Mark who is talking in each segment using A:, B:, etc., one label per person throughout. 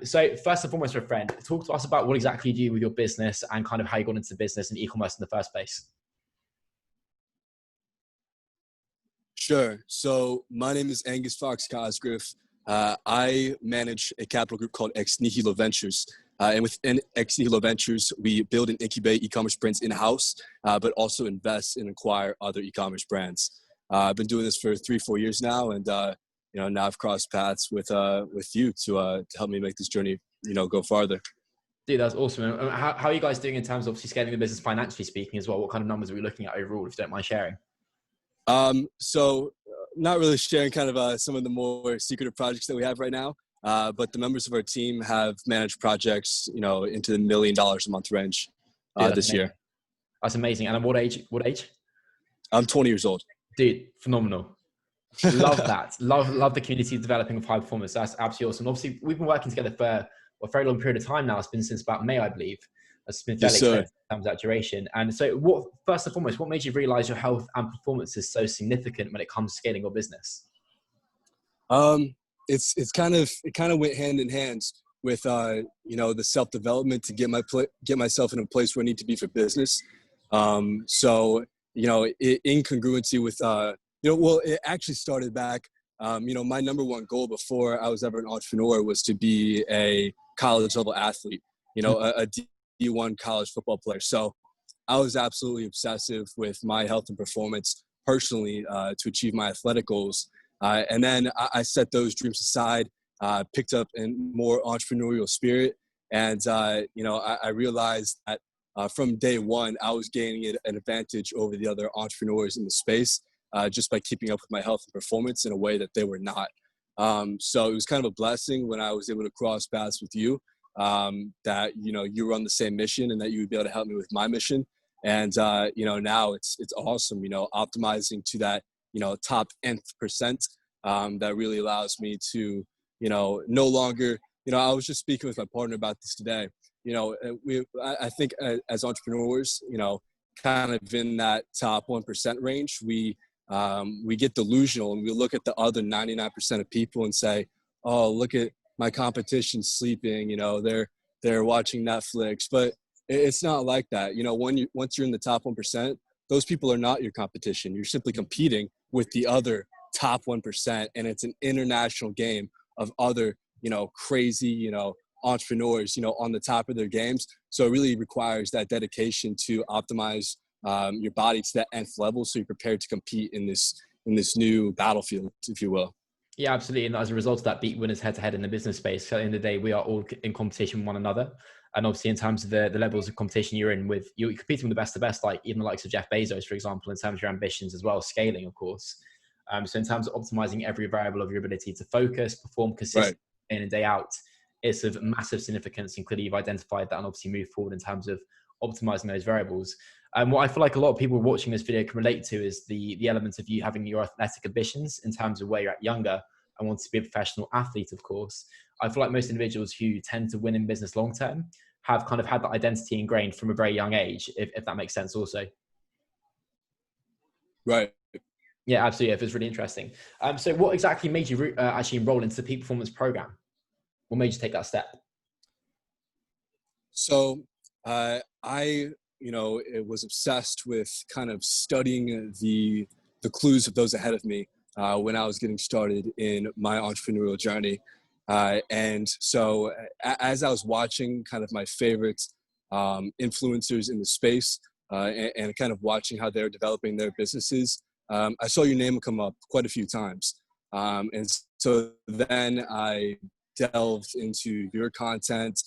A: So first and foremost, for a friend, talk to us about what exactly you do with your business and kind of how you got into business and e-commerce in the first place.
B: Sure. So my name is Angus Cosgrove. I manage a capital group called Ex Nihilo Ventures. And within Ex Nihilo Ventures, we build and incubate e-commerce brands in-house, but also invest and acquire other e-commerce brands. I've been doing this for 3-4 years now, and now I've crossed paths with you to help me make this journey, go farther.
A: Dude, that's awesome. And how are you guys doing in terms of obviously scaling the business financially speaking as well? What kind of numbers are we looking at overall, if you don't mind sharing?
B: So not really sharing kind of some of the more secretive projects that we have right now, but the members of our team have managed projects, into the $1 million a month range this year.
A: That's amazing. And what age?
B: I'm 20 years old.
A: Dude, phenomenal. Love that. Love the community developing of high performance. That's absolutely awesome. Obviously, we've been working together for a very long period of time now. It's been since about May, I believe. It's been fairly extensive in terms of that duration. And so first and foremost, what made you realize your health and performance is so significant when it comes to scaling your business?
B: It kind of went hand in hand with, the self-development to get myself in a place where I need to be for business. In congruency with, it actually started back, my number one goal before I was ever an entrepreneur was to be a college level athlete, a D1 college football player. So I was absolutely obsessive with my health and performance personally to achieve my athletic goals. And then I set those dreams aside, picked up a more entrepreneurial spirit. And, I realized that from day one, I was gaining an advantage over the other entrepreneurs in the space just by keeping up with my health and performance in a way that they were not. So it was kind of a blessing when I was able to cross paths with you, that, you were on the same mission and that you would be able to help me with my mission. And, now it's awesome, optimizing to that, top nth percent, that really allows me to, no longer, I was just speaking with my partner about this today. I think as entrepreneurs, kind of in that top 1% range, we get delusional and we look at the other 99% of people and say, oh, look at my competition sleeping, they're watching Netflix, but it's not like that. Once you're in the top 1%, those people are not your competition. You're simply competing with the other top 1%. And it's an international game of other, crazy, entrepreneurs, on the top of their games. So it really requires that dedication to optimize your body to that nth level, so you're prepared to compete in this new battlefield, if you will.
A: Yeah, absolutely. And as a result of that, beat winners head to head in the business space. So at the end of the day, we are all in competition with one another. And obviously, in terms of the levels of competition you're in with, you're competing with the best of the best, like even the likes of Jeff Bezos, for example, in terms of your ambitions as well, scaling, of course. So in terms of optimizing every variable of your ability to focus, perform consistently day in and day out, it's of massive significance. And clearly, you've identified that and obviously move forward in terms of optimizing those variables. What I feel like a lot of people watching this video can relate to is the element of you having your athletic ambitions in terms of where you're at younger and want to be a professional athlete, of course. I feel like most individuals who tend to win in business long term have kind of had that identity ingrained from a very young age, if that makes sense also.
B: Right.
A: Yeah, absolutely. It was really interesting. So what exactly made you actually enroll into the peak performance program? What made you take that step?
B: So I was obsessed with kind of studying the clues of those ahead of me when I was getting started in my entrepreneurial journey. And so as I was watching kind of my favorite influencers in the space and kind of watching how they're developing their businesses, I saw your name come up quite a few times. And so then I delved into your content,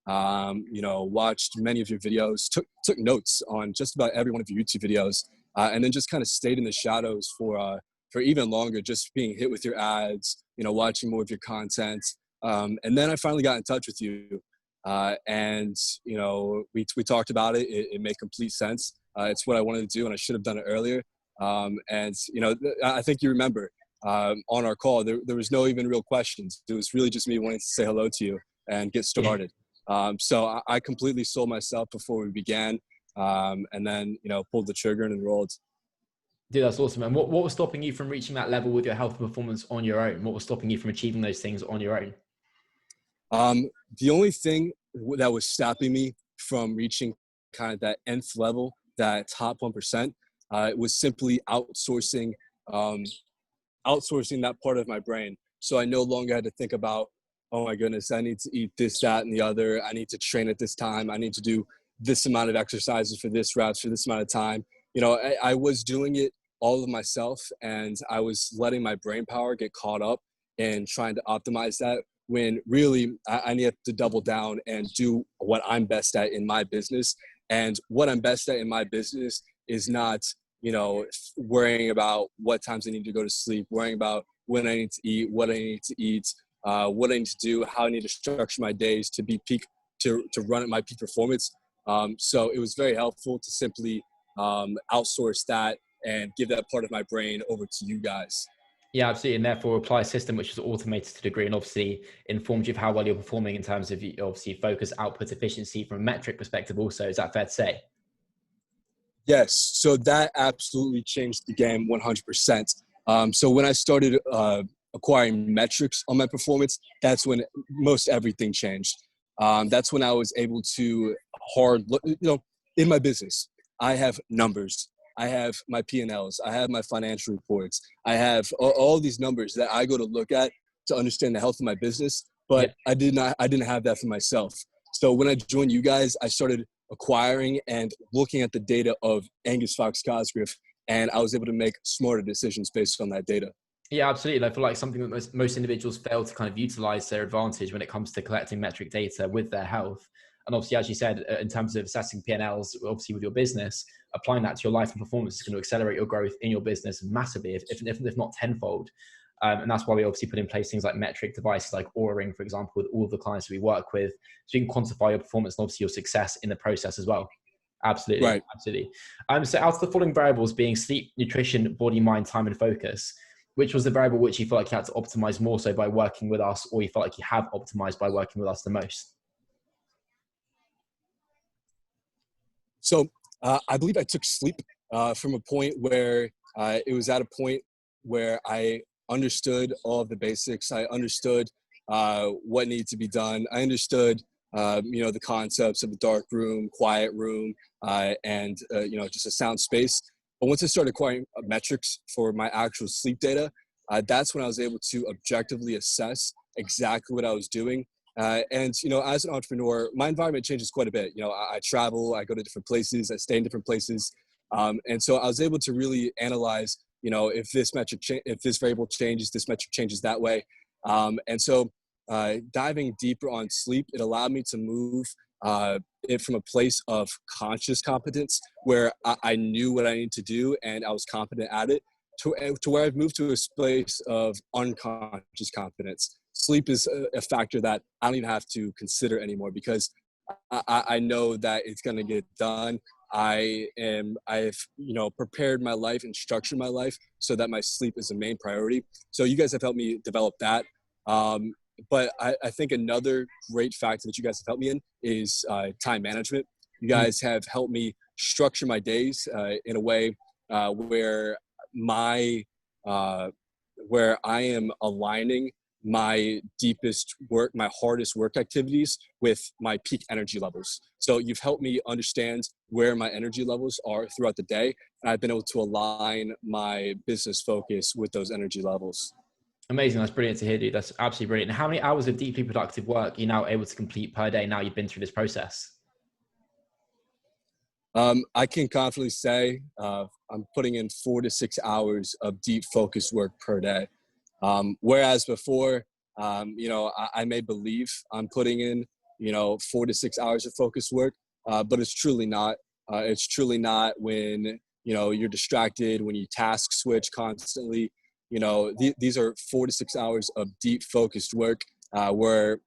B: watched many of your videos, took notes on just about every one of your YouTube videos, and then just kind of stayed in the shadows for even longer, just being hit with your ads, watching more of your content. And then I finally got in touch with you, and we talked about it. It made complete sense. It's what I wanted to do, and I should have done it earlier. I think you remember on our call, there was no even real questions. It was really just me wanting to say hello to you and get started. So I completely sold myself before we began, and then, pulled the trigger and enrolled.
A: Dude, that's awesome. And what was stopping you from reaching that level with your health and performance on your own? What was stopping you from achieving those things on your own?
B: The only thing that was stopping me from reaching kind of that nth level, that top 1%, was simply um, outsourcing that part of my brain. So I no longer had to think about, oh my goodness, I need to eat this, that, and the other. I need to train at this time. I need to do this amount of exercises for this route for this amount of time. I was doing it all of myself, and I was letting my brain power get caught up and trying to optimize that, when really I need to double down and do what I'm best at in my business. And what I'm best at in my business is not, worrying about what times I need to go to sleep, worrying about when I need to eat, what I need to eat, what I need to do, how I need to structure my days to be peak, to run at my peak performance. So it was very helpful to simply outsource that and give that part of my brain over to you guys.
A: Yeah, absolutely. And therefore apply a system which is automated to a degree and obviously informs you of how well you're performing in terms of obviously focus, output, efficiency from a metric perspective also. Is that fair to say?
B: Yes. So that absolutely changed the game 100%. So when I started acquiring metrics on my performance, that's when most everything changed. That's when I was able to in my business, I have numbers. I have my P&Ls. I have my financial reports. I have all these numbers that I go to look at to understand the health of my business. But yeah. I didn't have that for myself. So when I joined you guys, I started acquiring and looking at the data of Angus Fox Cosgrove, and I was able to make smarter decisions based on that data.
A: Yeah, absolutely. I feel like something that most individuals fail to kind of utilize their advantage when it comes to collecting metric data with their health. And obviously, as you said, in terms of assessing P&Ls, obviously with your business, applying that to your life and performance is going to accelerate your growth in your business massively, if not tenfold. And that's why we obviously put in place things like metric devices like Oura Ring, for example, with all of the clients we work with, so you can quantify your performance and obviously your success in the process as well. Absolutely.
B: Right.
A: Absolutely. So out of the following variables being sleep, nutrition, body, mind, time, and focus, which was the variable which you felt like you had to optimize more so by working with us, or you felt like you have optimized by working with us the most?
B: So I believe I took sleep from a point where it was at a point where I understood all of the basics. I understood what needed to be done. I understood, the concepts of a dark room, quiet room, and just a sound space. But once I started acquiring metrics for my actual sleep data, that's when I was able to objectively assess exactly what I was doing. And as an entrepreneur, my environment changes quite a bit. I travel, I go to different places, I stay in different places. And so I was able to really analyze, if this metric, if this variable changes, this metric changes that way. And so diving deeper on sleep, it allowed me to move it from a place of conscious competence where I knew what I needed to do and I was competent at it, to where I've moved to a space of unconscious competence. Sleep is a factor that I don't even have to consider anymore because I know that it's going to get done. I've prepared my life and structured my life so that my sleep is the main priority. So you guys have helped me develop that. But I think another great factor that you guys have helped me in is time management. You guys have helped me structure my days in a way where where I am aligning my deepest work, my hardest work activities with my peak energy levels. So you've helped me understand where my energy levels are throughout the day. And I've been able to align my business focus with those energy levels.
A: Amazing. That's brilliant to hear, dude. That's absolutely brilliant. And how many hours of deeply productive work are you now able to complete per day now you've been through this process?
B: I can confidently say I'm putting in 4 to 6 hours of deep focused work per day. Whereas before, I may believe I'm putting in, 4 to 6 hours of focused work, but it's truly not. It's truly not when, you're distracted, when you task switch constantly. These are 4 to 6 hours of deep focused work where,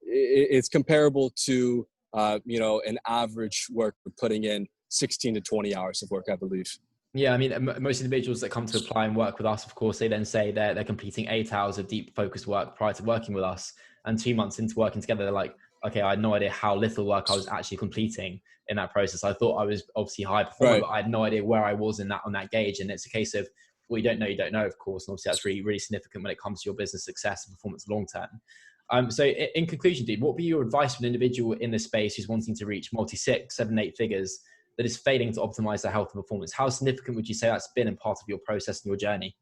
B: it's comparable to, an average work putting in 16 to 20 hours of work, I believe.
A: Yeah, I mean, most individuals that come to apply and work with us, of course, they then say they're completing 8 hours of deep focused work prior to working with us. And 2 months into working together, they're like, okay, I had no idea how little work I was actually completing in that process. I thought I was obviously high performer, right, but I had no idea where I was on that gauge. And it's a case of, well, you don't know, of course. And obviously that's really, really significant when it comes to your business success and performance long term. So in conclusion, dude, what would be your advice for an individual in this space who's wanting to reach multi 6, 7, 8 figures that is failing to optimize their health and performance? How significant would you say that's been in part of your process and your journey?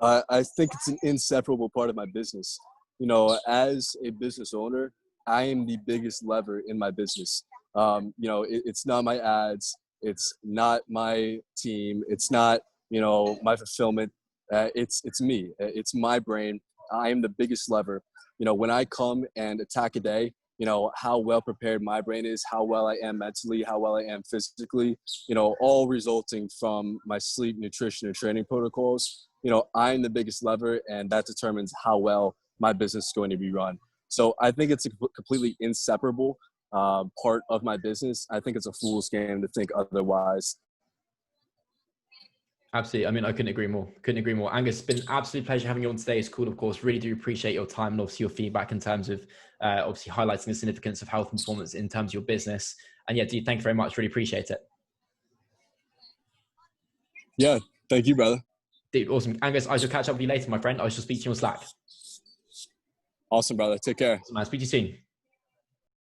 B: I think it's an inseparable part of my business. You know, as a business owner, I am the biggest lever in my business. You know, it's not my ads, it's not my team, it's not, you know, my fulfillment. It's me. It's my brain. I am the biggest lever. You know, when I come and attack a day, you know, how well prepared my brain is, how well I am mentally, how well I am physically, you know, all resulting from my sleep, nutrition, and training protocols. You know, I'm the biggest lever, and that determines how well my business is going to be run. So I think it's a completely inseparable part of my business. I think it's a fool's game to think otherwise.
A: Absolutely. I mean, I couldn't agree more. Couldn't agree more. Angus, it's been an absolute pleasure having you on today's call, of course. Really do appreciate your time and obviously your feedback in terms of obviously highlighting the significance of health and performance in terms of your business. And yeah, dude, thank you very much. Really appreciate it.
B: Yeah, thank you, brother.
A: Dude, awesome. Angus, I shall catch up with you later, my friend. I shall speak to you on Slack.
B: Awesome, brother. Take care.
A: Awesome, man. Speak to you soon.